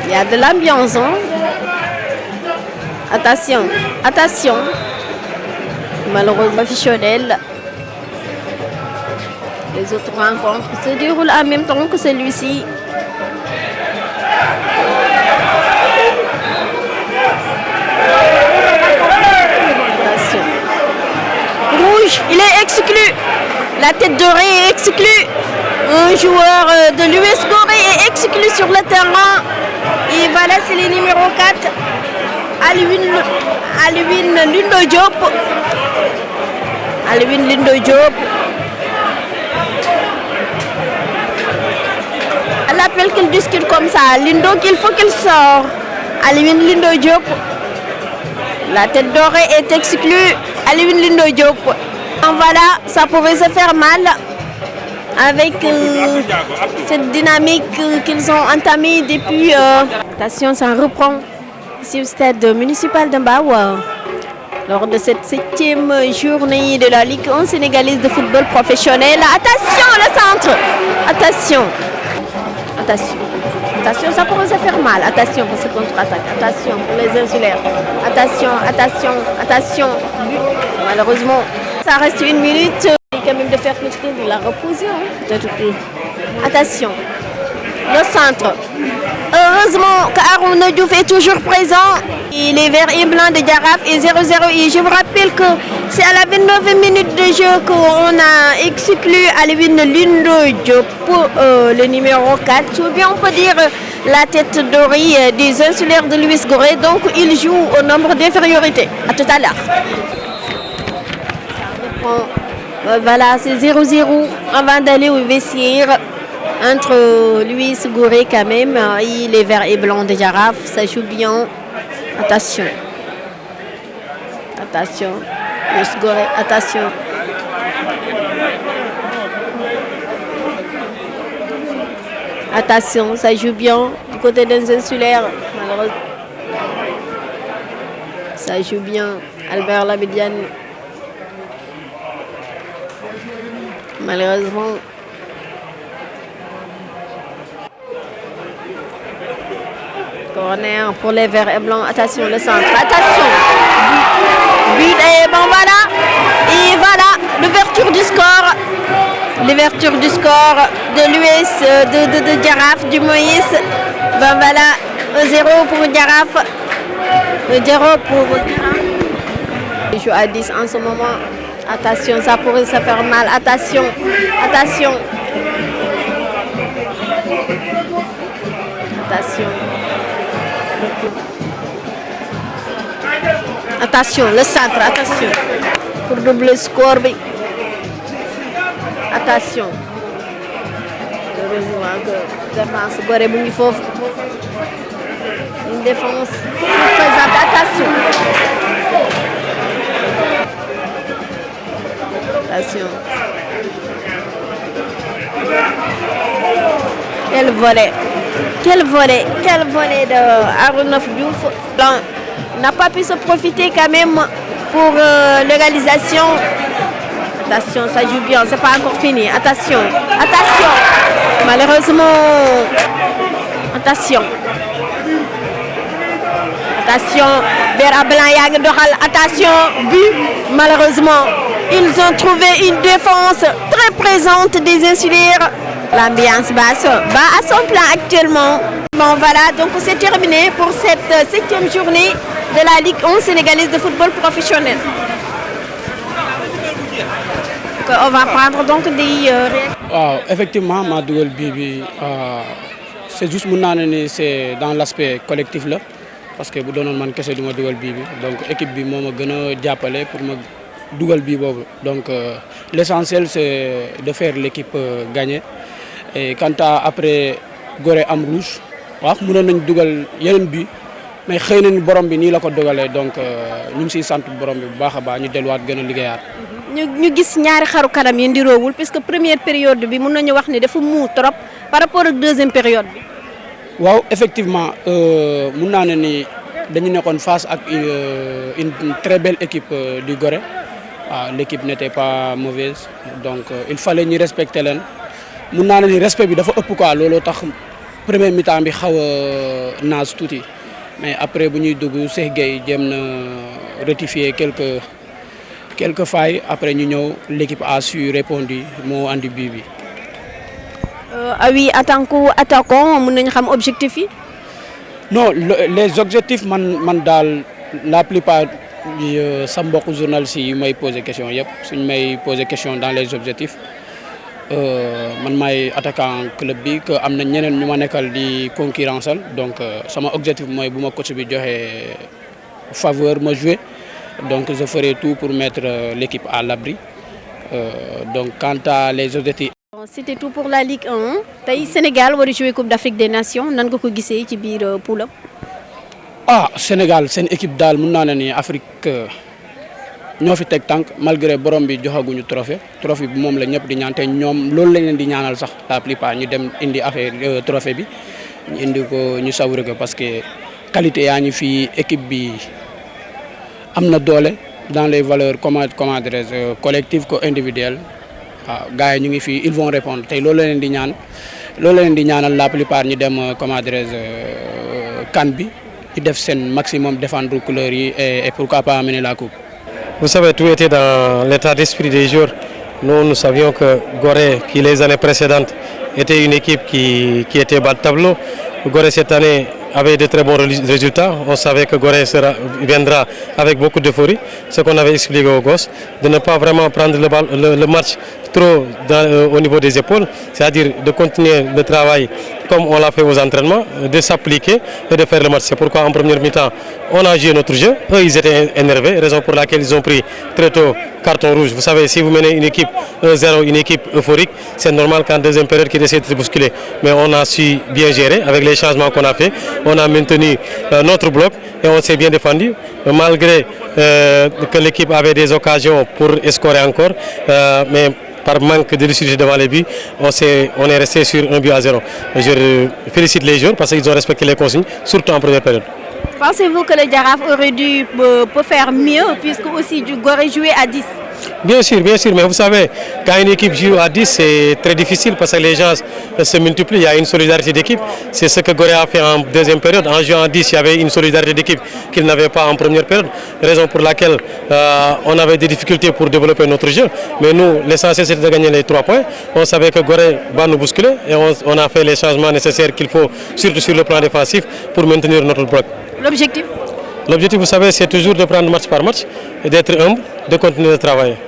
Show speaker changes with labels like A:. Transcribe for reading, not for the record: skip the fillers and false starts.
A: Il y a de l'ambiance, hein? Attention, attention. Malheureusement, professionnel. Les autres rencontres se déroulent en même temps que celui-ci. Attention. Rouge, il est exclu. La tête dorée est exclue. Un joueur de l'US Gorée est exclu sur le terrain. Et voilà, c'est le numéro 4. Alwin Lindo Diop. Alwin Lindo Diop. Elle appelle qu'il discute comme ça. Lindo, qu'il faut qu'il sorte. Alwin Lindo Diop. La tête dorée est exclue. Alwin Lindo Diop. Voilà, ça pourrait se faire mal avec cette dynamique qu'ils ont entamée depuis. Attention, ça reprend ici au stade municipal de Mbao lors de cette 7e journée de la Ligue 1 sénégalaise de football professionnel. Attention, le centre. Attention. Attention. Attention, ça pourrait se faire mal. Attention pour ce contre-attaque. Attention pour les insulaires. Attention, attention, attention. Malheureusement, ça reste 1 minute. Quand même de faire quelque chose de la reposer. Attention. Le centre. Heureusement qu'Arouna Diouf est toujours présent. Il est vert et blanc de Diaraf et 0-0. Et je vous rappelle que c'est à la 29e minute de jeu qu'on a exclu Alwin Lindo Diop pour le numéro 4. Ou bien on peut dire la tête dorée des insulaires de l'US Gorée. Donc il joue au nombre d'infériorité. À tout à l'heure. Voilà, c'est 0-0 avant d'aller au vestiaire entre l'US Gorée quand même. Il est vert et blanc de Diaraf, ça joue bien. Attention. Attention. l'US Gorée, attention. Attention, ça joue bien du côté des insulaires. Malheureusement. Ça joue bien. Albert Labediane. Malheureusement. Corner pour les verts et blancs. Attention, le centre. Attention. But et bon voilà. Et voilà, l'ouverture du score. L'ouverture du score de l'US de Diaraf, du Moïse. Ben voilà, 0 pour Diaraf. 0 pour Diaraf. Il joue à 10 en ce moment. Attention, ça pourrait se faire mal. Attention, attention. Attention. Attention, le centre, attention. Pour doubler le score. Attention. Heureusement que la défense Gorée bu ngi foofu. Une défense présente. Attention. Attention. Quel volet. Quel volet. Quel volet de Arouna Diouf. N'a pas pu se profiter quand même pour l'égalisation. Attention, ça joue bien, c'est pas encore fini. Attention, attention. Malheureusement, attention. Attention, Vera Blanc Yang Doral. Attention, but. Malheureusement, ils ont trouvé une défense très présente des insulaires. L'ambiance bat à son plein actuellement. Bon voilà, donc c'est terminé pour cette 7e journée de la Ligue 1 sénégalaise de football professionnel. On va prendre donc des
B: réactions. Effectivement, ma dugal bi c'est juste c'est dans l'aspect collectif là, parce que bu doonoon man kese du ma dugal bii bi donc équipe bi moo ma gën a jàppale pour ma dugal bii boobu. Donc l'essentiel c'est de faire l'équipe gagner. Et quant à après Gorée am rouge waaw mënoon nañ dugal yeneen bi mais xëy na ni borom bi nii la ko dogalee donc ñu ngi siy sant borom bi bu baax a baax ñu delluwaat gën a liggéeyaat.
A: ñu gis ñaari xaru kanam yi ndiroowul puisque première période bi mën nañu wax ni dafa muu trop par rapport ak deuxième période bi.
B: waaw effectivement mun naa ne ni dañu nekkoon face ak une très belle équipe du Gorée waaw l'équipe n'était pas mauvaise donc il fallait ñu respecter leen mun naa ne ni respect bi dafa ëpp quoi looloo tax premier mi-temps bi xaw a naas tuuti mais après bu ñuy dugg Cheikh Gueye jéem na rectifier quelques failles après ñu ñëw l'équipe a su répondre moo andi bii bi.
A: oui en tant qu'attaquant mën nañu xam objectif yi.
B: non les objectifs man daal la plupart sa mbokku journalistes yi may poser question yëpp suñ may poser question dans les objectifs man maay attaquant club bi que am na ñeneen ñu ma nekkal di concurrencal donc sama objectif mooy bu ma coach bi joxe faveur ma jouer donc je ferai tout pour mettre l'équipe à l'abri donc quant à les objectifs.
A: C'était tout pour la Ligue 1 tey Sénégal war a jouer Coupe d'Afrique des Nations nan nga ko gisee ci biir poulam.
B: Sénégal seen équipe daal mun naa ne ni Afrique ñoo fi teg tànk malgré borom bi joxaguñu trophée bi moom la ñëpp di ñaan te ñoom loolu lañ leen di ñaanal sax la plupart ñu dem indi affaire trophée bi ñu indi ko ñu savourer ko parce que qualité yaa ngi fi équipe bi am na doole dans les valeurs comment dirais-je collectives que individuelles waaw gars yi ñu ngi fii ils vont répondre tey loolu la leen di ñaanal la plupart ñu dem comment dirais-je CAN bi ñu def seen maximum défendre couleurs yi et pourquoi pas amener la coupe.
C: Vous savez, tout était dans l'état d'esprit des joueurs. Nous savions que Gorée, qui les années précédentes était une équipe qui était bas de tableau. Gorée cette année avait de très bons résultats. On savait que Gorée viendra avec beaucoup d'euphorie. Ce qu'on avait expliqué aux gosses, de ne pas vraiment prendre le match trop au niveau des épaules, c'est-à-dire de continuer le travail comme on l'a fait aux entraînements, de s'appliquer et de faire le match. C'est pourquoi en première mi-temps, on a joué notre jeu. Eux, ils étaient énervés, raison pour laquelle ils ont pris très tôt carton rouge. Vous savez, si vous menez une équipe 1-0, une équipe euphorique, c'est normal qu'en deuxième période qu'ils essaient de se bousculer. Mais on a su bien gérer avec les changements qu'on a fait. On a maintenu notre bloc et on s'est bien défendu. Malgré que l'équipe avait des occasions pour scorer encore, mais par manque de lucidité devant les buts, on est resté sur 1-0. Je félicite les joueurs parce qu'ils ont respecté les consignes, surtout en première période.
A: Pensez-vous que le Jaraaf aurait dû peut faire mieux puisque aussi Gorée jouait à 10?
C: Bien sûr, mais vous savez, quand une équipe joue à 10, c'est très difficile parce que les gens se multiplient, il y a une solidarité d'équipe. C'est ce que Gorée a fait en deuxième période. En jouant à 10, il y avait une solidarité d'équipe qu'il n'avait pas en première période, raison pour laquelle on avait des difficultés pour développer notre jeu. Mais nous, l'essentiel c'était de gagner les 3 points. On savait que Gorée va nous bousculer et on a fait les changements nécessaires qu'il faut, surtout sur le plan défensif, pour maintenir notre bloc.
A: L'objectif?
C: L'objectif, vous savez, c'est toujours de prendre match par match et d'être humble, de continuer de travailler.